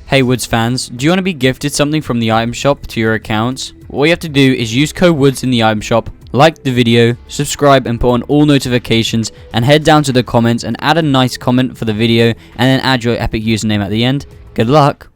Hey Woods fans, do you want to be gifted something from the item shop to your accounts? All you have to do is use code Woods in the item shop, like the video, subscribe and put on all notifications, and head down to the comments and add a nice comment for the video and then add your epic username at the end. Good luck!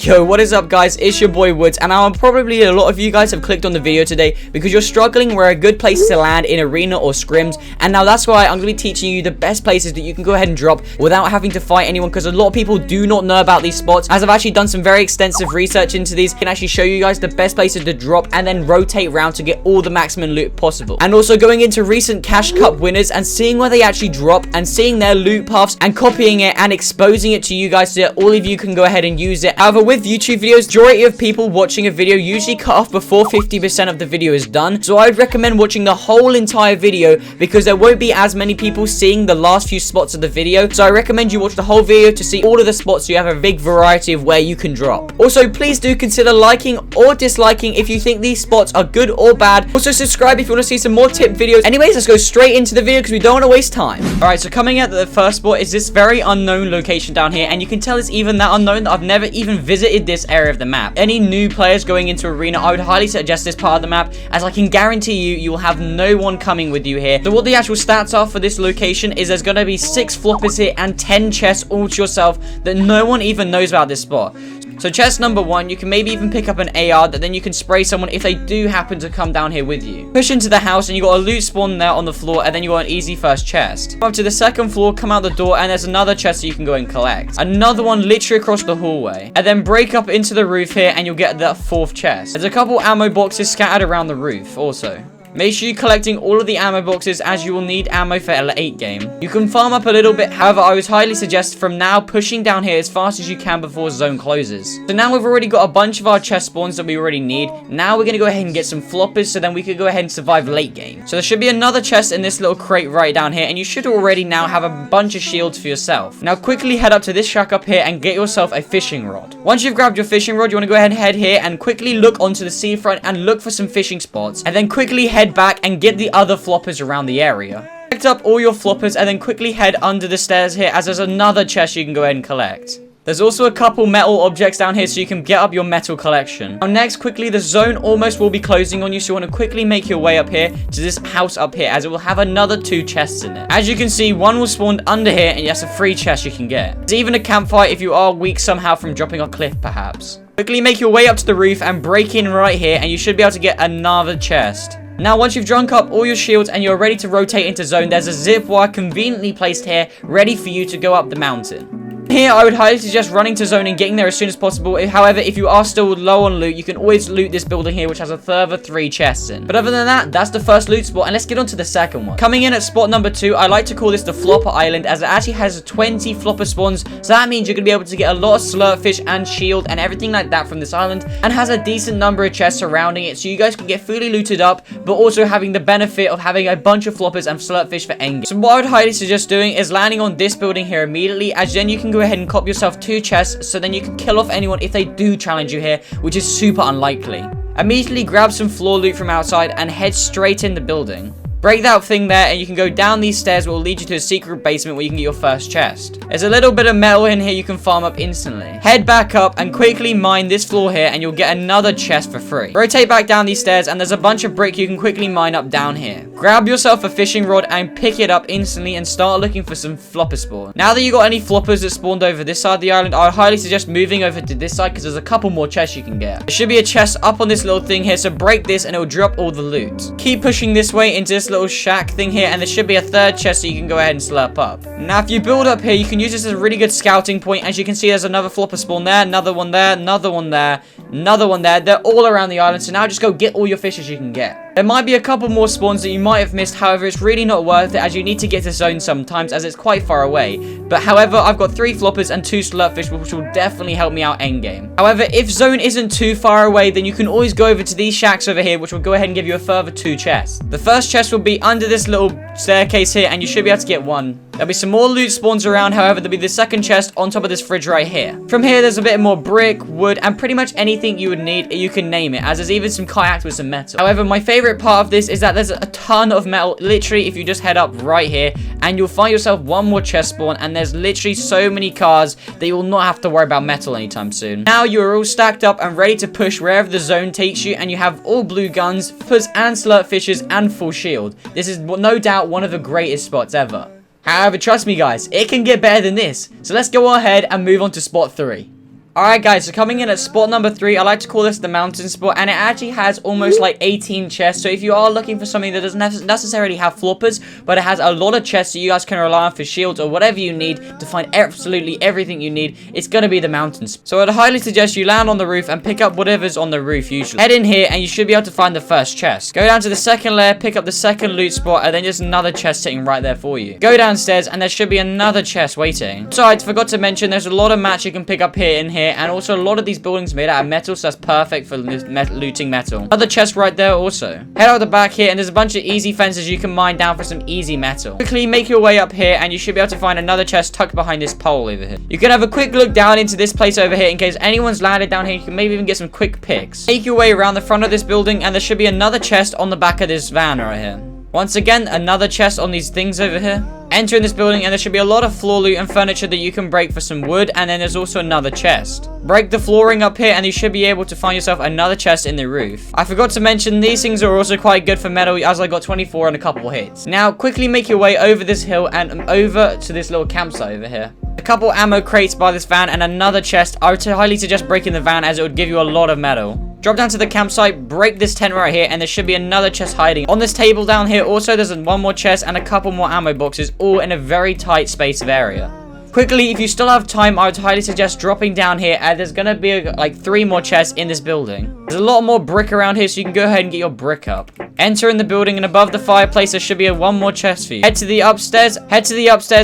Yo, what is up guys, it's your boy Woods, and now probably a lot of you guys have clicked on the video today because you're struggling where a good place to land in arena or scrims, and now that's why I'm going to be teaching you the best places that you can go ahead and drop without having to fight anyone, because a lot of people do not know about these spots. As I've actually done some very extensive research into these, I can actually show you guys the best places to drop and then rotate around to get all the maximum loot possible. And also going into recent Cash Cup winners and seeing where they actually drop and seeing their loot paths and copying it and exposing it to you guys so that all of you can go ahead and use it. However, with YouTube videos, majority of people watching a video usually cut off before 50% of the video is done, so I would recommend watching the whole entire video because there won't be as many people seeing the last few spots of the video. So I recommend you watch the whole video to see all of the spots so you have a big variety of where you can drop. Also, please do consider liking or disliking if you think these spots are good or bad. Also, subscribe if you want to see some more tip videos. Anyways, let's go straight into the video because we don't want to waste time. Alright, so coming at the first spot is this very unknown location down here, and you can tell it's even that unknown that I've never even visited this area of the map. Any new players going into arena, I would highly suggest this part of the map, as I can guarantee you will have no one coming with you here. So what the actual stats are for this location is there's going to be 6 floppers here and 10 chests all to yourself that no one even knows about this spot. So chest number 1, you can maybe even pick up an AR that then you can spray someone if they do happen to come down here with you. Push into the house and you got a loot spawn there on the floor, and then you got an easy first chest. Come up to the second floor, come out the door, and there's another chest that you can go and collect. Another one literally across the hallway. And then break up into the roof here and you'll get that 4th chest. There's a couple ammo boxes scattered around the roof also. Make sure you're collecting all of the ammo boxes as you will need ammo for late game. You can farm up a little bit, however I would highly suggest from now pushing down here as fast as you can before zone closes. So now we've already got a bunch of our chest spawns that we already need. Now we're going to go ahead and get some floppers so then we could go ahead and survive late game. So there should be another chest in this little crate right down here, and you should already now have a bunch of shields for yourself. Now quickly head up to this shack up here and get yourself a fishing rod. Once you've grabbed your fishing rod, you want to go ahead and head here and quickly look onto the seafront and look for some fishing spots, and then quickly head back and get the other floppers around the area. Collect up all your floppers and then quickly head under the stairs here, as there's another chest you can go ahead and collect. There's also a couple metal objects down here so you can get up your metal collection. Now next, quickly, the zone almost will be closing on you, so you want to quickly make your way up here to this house up here, as it will have another 2 chests in it. As you can see, one will spawn under here and that's a free chest you can get. There's even a campfire if you are weak somehow from dropping a cliff perhaps. Quickly make your way up to the roof and break in right here and you should be able to get another chest. Now once you've drunk up all your shields and you're ready to rotate into zone, there's a zip wire conveniently placed here ready for you to go up the mountain. Here, I would highly suggest running to zone and getting there as soon as possible. However, if you are still low on loot, you can always loot this building here, which has a further 3 chests in. But other than that, that's the first loot spot, and let's get on to the second one. Coming in at spot number 2, I like to call this the Flopper Island, as it actually has 20 flopper spawns, so that means you're going to be able to get a lot of slurpfish and shield and everything like that from this island, and has a decent number of chests surrounding it, so you guys can get fully looted up, but also having the benefit of having a bunch of floppers and slurpfish for endgame. So what I would highly suggest doing is landing on this building here immediately, as then you can go ahead and cop yourself 2 chests, so then you can kill off anyone if they do challenge you here, which is super unlikely. Immediately grab some floor loot from outside and head straight in the building. Break that thing there and you can go down these stairs, which will lead you to a secret basement where you can get your first chest. There's a little bit of metal in here you can farm up instantly. Head back up and quickly mine this floor here and you'll get another chest for free. Rotate back down these stairs and there's a bunch of brick you can quickly mine up down here. Grab yourself a fishing rod and pick it up instantly and start looking for some flopper spawn. Now that you got any floppers that spawned over this side of the island, I would highly suggest moving over to this side because there's a couple more chests you can get. There should be a chest up on this little thing here, so break this and it will drop all the loot. Keep pushing this way into this little shack thing here and there should be a 3rd chest so you can go ahead and slurp up. Now if you build up here, you can use this as a really good scouting point. As you can see, there's another flopper spawn there, another one there, another one there, another one there. They're all around the island, so now just go get all your fishes you can get. There might be a couple more spawns that you might have missed, however it's really not worth it as you need to get to zone sometimes as it's quite far away. But however, I've got 3 floppers and 2 slurpfish which will definitely help me out endgame. However, if zone isn't too far away, then you can always go over to these shacks over here which will go ahead and give you a further 2 chests. The first chest will be under this little staircase here and you should be able to get 1. There'll be some more loot spawns around, however, there'll be the second chest on top of this fridge right here. From here, there's a bit more brick, wood, and pretty much anything you would need, you can name it, as there's even some kayaks with some metal. However, my favorite part of this is that there's a ton of metal, literally, if you just head up right here, and you'll find yourself one more chest spawn, and there's literally so many cars that you will not have to worry about metal anytime soon. Now, you're all stacked up and ready to push wherever the zone takes you, and you have all blue guns, fuzz and slurp fishes, and full shield. This is no doubt one of the greatest spots ever. However, trust me guys, it can get better than this. So let's go ahead and move on to spot 3. Alright guys, so coming in at spot number 3, I like to call this the mountain spot, and it actually has almost like 18 chests. So if you are looking for something that doesn't necessarily have floppers, but it has a lot of chests that you guys can rely on for shields or whatever you need to find absolutely everything you need, it's going to be the mountain spot. So I'd highly suggest you land on the roof and pick up whatever's on the roof usually. Head in here and you should be able to find the first chest. Go down to the second layer, pick up the second loot spot, and then there's another chest sitting right there for you. Go downstairs and there should be another chest waiting. So I forgot to mention there's a lot of mats you can pick up here in here, and also a lot of these buildings made out of metal, so that's perfect for looting metal. Another chest right there also. Head out the back here and there's a bunch of easy fences you can mine down for some easy metal. Quickly make your way up here and you should be able to find another chest tucked behind this pole over here. You can have a quick look down into this place over here in case anyone's landed down here. You can maybe even get some quick picks. Make your way around the front of this building and there should be another chest on the back of this van right here. Once again, another chest on these things over here. Enter in this building and there should be a lot of floor loot and furniture that you can break for some wood, and then there's also another chest. Break the flooring up here and you should be able to find yourself another chest in the roof. I forgot to mention these things are also quite good for metal, as I got 24 and a couple hits. Now quickly make your way over this hill and over to this little campsite over here. A couple ammo crates by this van and another chest. I would highly suggest breaking the van as it would give you a lot of metal. Drop down to the campsite, break this tent right here, and there should be another chest hiding. On this table down here also there's one more chest and a couple more ammo boxes, all in a very tight space of area. Quickly, if you still have time, I would highly suggest dropping down here, and there's gonna be like 3 more chests in this building. There's a lot more brick around here, so you can go ahead and get your brick up. Enter in the building, and above the fireplace there should be one more chest for you. Head to the upstairs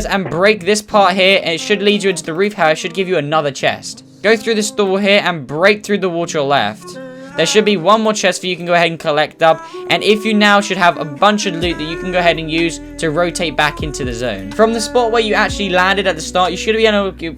and break this part here, and it should lead you into the roof house. It should give you another chest. Go through this door here and break through the wall to your left. There should be one more chest for you can go ahead and collect up, and if you now should have a bunch of loot that you can go ahead and use to rotate back into the zone. From the spot where you actually landed at the start, you should be able to...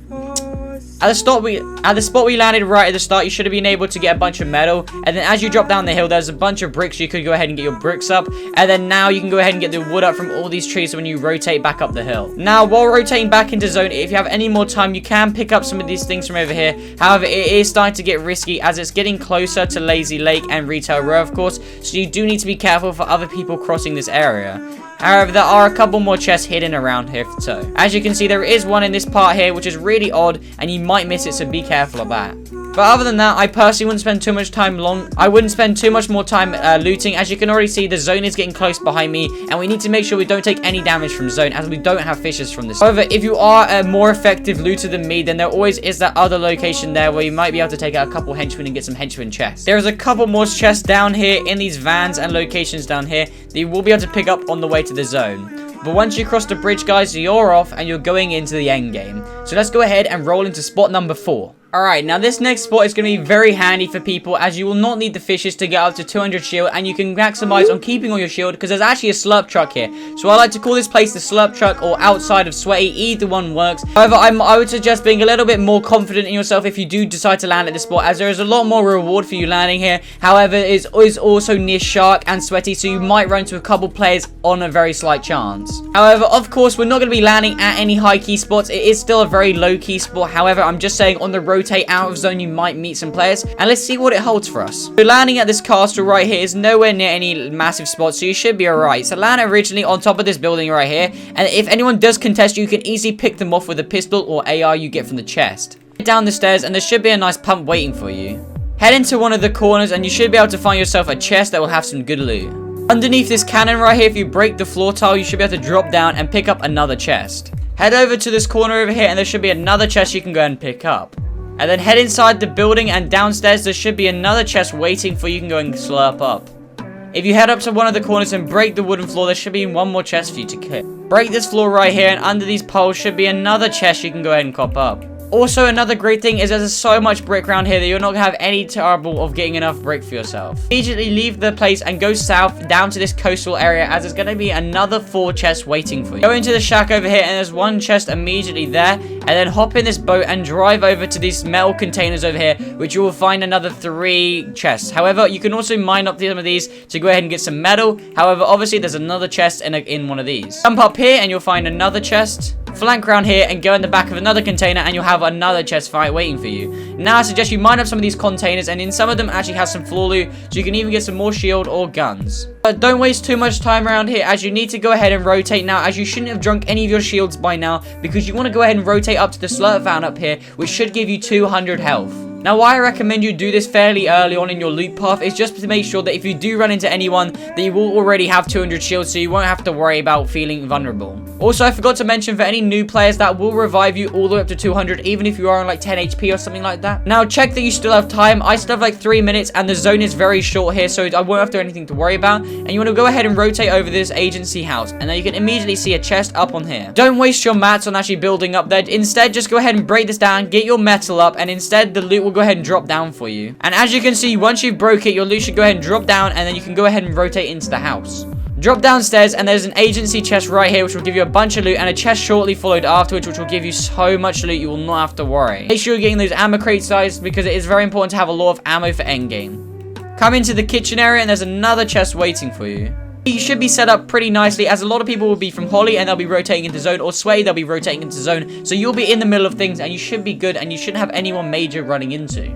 At the spot we landed right at the start, you should have been able to get a bunch of metal, and then as you drop down the hill, there's a bunch of bricks. You could go ahead and get your bricks up, and then now you can go ahead and get the wood up from all these trees when you rotate back up the hill. Now, while rotating back into zone, if you have any more time, you can pick up some of these things from over here. However, it is starting to get risky as it's getting closer to Lazy Lake and Retail Row, of course, so you do need to be careful for other people crossing this area. However, there are a couple more chests hidden around here, so as you can see, there is one in this part here, which is really odd, and you might miss it, so be careful of that. But other than that, I personally wouldn't spend too much time more time looting. As you can already see, the zone is getting close behind me, and we need to make sure we don't take any damage from zone, as we don't have fishes from this. However, if you are a more effective looter than me, then there always is that other location there where you might be able to take out a couple henchmen and get some henchman chests. There's a couple more chests down here in these vans and locations down here that you will be able to pick up on the way to the zone. But once you cross the bridge, guys, you're off and you're going into the end game. So let's go ahead and roll into spot number 4. Alright, now this next spot is going to be very handy for people, as you will not need the fishes to get up to 200 shield, and you can maximize on keeping all your shield because there's actually a slurp truck here. So I like to call this place the slurp truck or outside of sweaty, either one works. However, I would suggest being a little bit more confident in yourself if you do decide to land at this spot, as there is a lot more reward for you landing here. However, it is also near shark and sweaty, so you might run into a couple players on a very slight chance. However, of course, we're not going to be landing at any high key spots. It is still a very low key spot. However, I'm just saying on the rotate out of zone you might meet some players, and let's see what it holds for us. So landing at this castle right here is nowhere near any massive spots, so you should be alright. So land originally on top of this building right here, and if anyone does contest you can easily pick them off with a pistol or AR you get from the chest. Get down the stairs and there should be a nice pump waiting for you. Head into one of the corners and you should be able to find yourself a chest that will have some good loot. Underneath this cannon right here, if you break the floor tile, you should be able to drop down and pick up another chest. Head over to this corner over here and there should be another chest you can go and pick up. And then head inside the building, and downstairs there should be another chest waiting for you can go and slurp up. If you head up to one of the corners and break the wooden floor, there should be one more chest for you to kill. Break this floor right here, and under these poles should be another chest you can go ahead and cop up. Also, another great thing is there's so much brick around here that you're not going to have any trouble of getting enough brick for yourself. Immediately leave the place and go south down to this coastal area, as there's going to be another 4 chests waiting for you. Go into the shack over here and there's 1 chest immediately there, and then hop in this boat and drive over to these metal containers over here, which you will find another 3 chests. However, you can also mine up some of these to go ahead and get some metal. However, obviously there's another chest in one of these. Jump up here and you'll find another chest. Flank around here and go in the back of another container and you'll have another chest fight waiting for you. Now I suggest you mine up some of these containers, and in some of them actually has some floor loot, so you can even get some more shield or guns. But don't waste too much time around here, as you need to go ahead and rotate now, as you shouldn't have drunk any of your shields by now, because you want to go ahead and rotate up to the slurp fountain up here, which should give you 200 health. Now, why I recommend you do this fairly early on in your loot path is just to make sure that if you do run into anyone, that you will already have 200 shields, so you won't have to worry about feeling vulnerable. Also, I forgot to mention, for any new players, that will revive you all the way up to 200, even if you are on like 10 HP or something like that. Now, check that you still have time. I still have like 3 minutes, and the zone is very short here, so I won't have to anything to worry about. And you want to go ahead and rotate over this agency house, and then you can immediately see a chest up on here. Don't waste your mats on actually building up there. Instead, just go ahead and break this down, get your metal up, and instead the loot will go ahead and drop down for you. And as you can see, once you've broke it, your loot should go ahead and drop down, and then you can go ahead and rotate into the house. Drop downstairs and there's an agency chest right here, which will give you a bunch of loot, and a chest shortly followed afterwards, which will give you so much loot you will not have to worry. Make sure you're getting those ammo crate sized, because it is very important to have a lot of ammo for endgame. Come into the kitchen area and there's another chest waiting for you. You should be set up pretty nicely, as a lot of people will be from Holly and they'll be rotating into zone, or Sway, they'll be rotating into zone, so you'll be in the middle of things and you should be good, and you shouldn't have anyone major running into.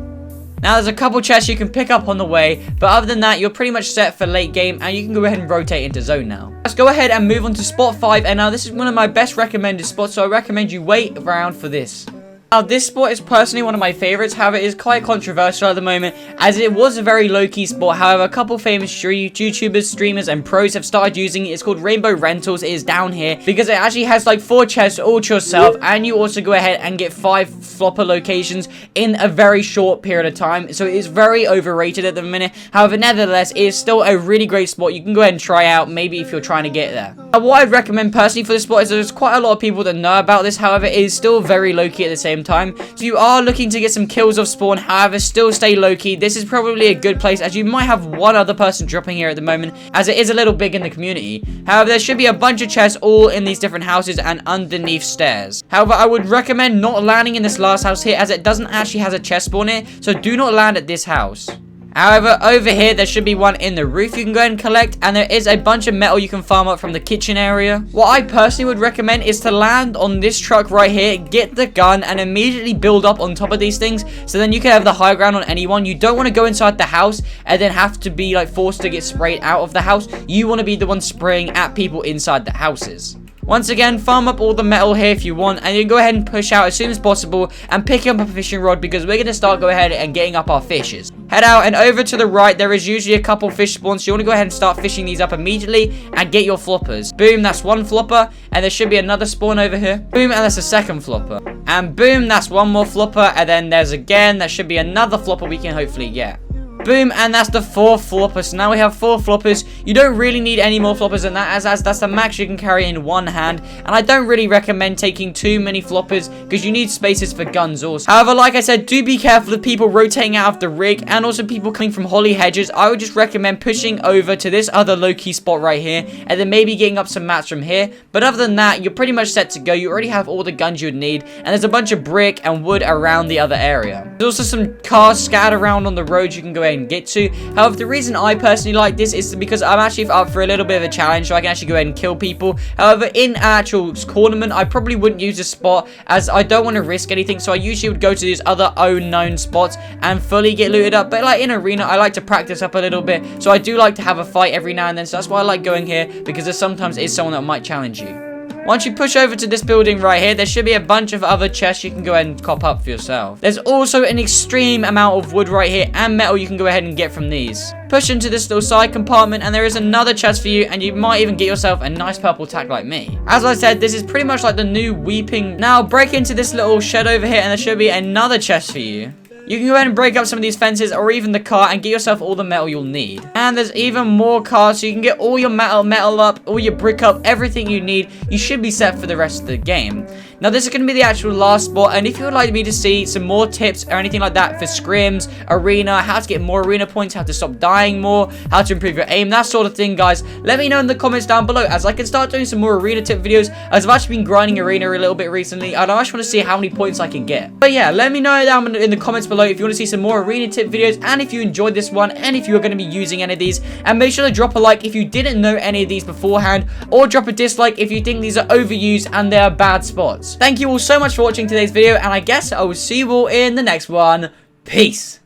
Now, there's a couple chests you can pick up on the way, but other than that, you're pretty much set for late game, and you can go ahead and rotate into zone now. Let's go ahead and move on to spot 5, and now this is one of my best recommended spots, so I recommend you wait around for this. Now, this spot is personally one of my favorites. However, it is quite controversial at the moment, as it was a very low-key spot. However, a couple famous YouTubers, streamers, and pros have started using it. It's called Rainbow Rentals. It is down here because it actually has like 4 chests all to yourself, and you also go ahead and get 5 flopper locations in a very short period of time. So it is very overrated at the minute. However, nevertheless, it is still a really great spot. You can go ahead and try out, maybe if you're trying to get there. Now, what I'd recommend personally for this spot is there's quite a lot of people that know about this. However, it is still very low-key at the same time. So if you are looking to get some kills off spawn, however, still stay low-key, this is probably a good place, as you might have one other person dropping here at the moment, as it is a little big in the community. However, there should be a bunch of chests all in these different houses and underneath stairs. However, I would recommend not landing in this last house here, as it doesn't actually has a chest spawn in it, so do not land at this house. However, over here, there should be one in the roof you can go ahead and collect, and there is a bunch of metal you can farm up from the kitchen area. What I personally would recommend is to land on this truck right here, get the gun, and immediately build up on top of these things, so then you can have the high ground on anyone. You don't want to go inside the house and then have to be like forced to get sprayed out of the house. You want to be the one spraying at people inside the houses. Once again, farm up all the metal here if you want, and you can go ahead and push out as soon as possible and pick up a fishing rod, because we're going to start go ahead and getting up our fishes. Head out, and over to the right, there is usually a couple fish spawns, so you want to go ahead and start fishing these up immediately and get your floppers. Boom, that's 1 flopper, and there should be another spawn over here. Boom, and that's a 2nd flopper. And boom, that's 1 more flopper, and then there's again, there should be another flopper we can hopefully get. Boom, and that's the 4th flopper. So now we have 4 floppers. You don't really need any more floppers than that, as that's the max you can carry in one hand. And I don't really recommend taking too many floppers, because you need spaces for guns also. However, like I said, do be careful of people rotating out of the rig, and also people coming from Holly Hedges. I would just recommend pushing over to this other low-key spot right here, and then maybe getting up some mats from here. But other than that, you're pretty much set to go. You already have all the guns you would need, and there's a bunch of brick and wood around the other area. There's also some cars scattered around on the road you can go ahead and get to. However, the reason I personally like this is because I'm actually up for a little bit of a challenge, so I can actually go ahead and kill people. However, in actual tournament, I probably wouldn't use this spot, as I don't want to risk anything, so I usually would go to these other unknown spots and fully get looted up. But like in arena, I like to practice up a little bit, so I do like to have a fight every now and then, so that's why I like going here, because there sometimes is someone that might challenge you. Once you push over to this building right here, there should be a bunch of other chests you can go ahead and cop up for yourself. There's also an extreme amount of wood right here and metal you can go ahead and get from these. Push into this little side compartment, and there is another chest for you, and you might even get yourself a nice purple tag like me. As I said, this is pretty much like the new weeping. Now break into this little shed over here, and there should be another chest for you. You can go ahead and break up some of these fences, or even the car, and get yourself all the metal you'll need. And there's even more cars, so you can get all your metal up, all your brick up, everything you need. You should be set for the rest of the game. Now, this is going to be the actual last spot, and if you would like me to see some more tips or anything like that for scrims, arena, how to get more arena points, how to stop dying more, how to improve your aim, that sort of thing, guys, let me know in the comments down below, as I can start doing some more arena tip videos, as I've actually been grinding arena a little bit recently, and I just want to see how many points I can get. But yeah, let me know down in the comments below if you want to see some more arena tip videos, and if you enjoyed this one, and if you're going to be using any of these, and make sure to drop a like if you didn't know any of these beforehand, or drop a dislike if you think these are overused and they are bad spots. Thank you all so much for watching today's video, and I guess I will see you all in the next one. Peace.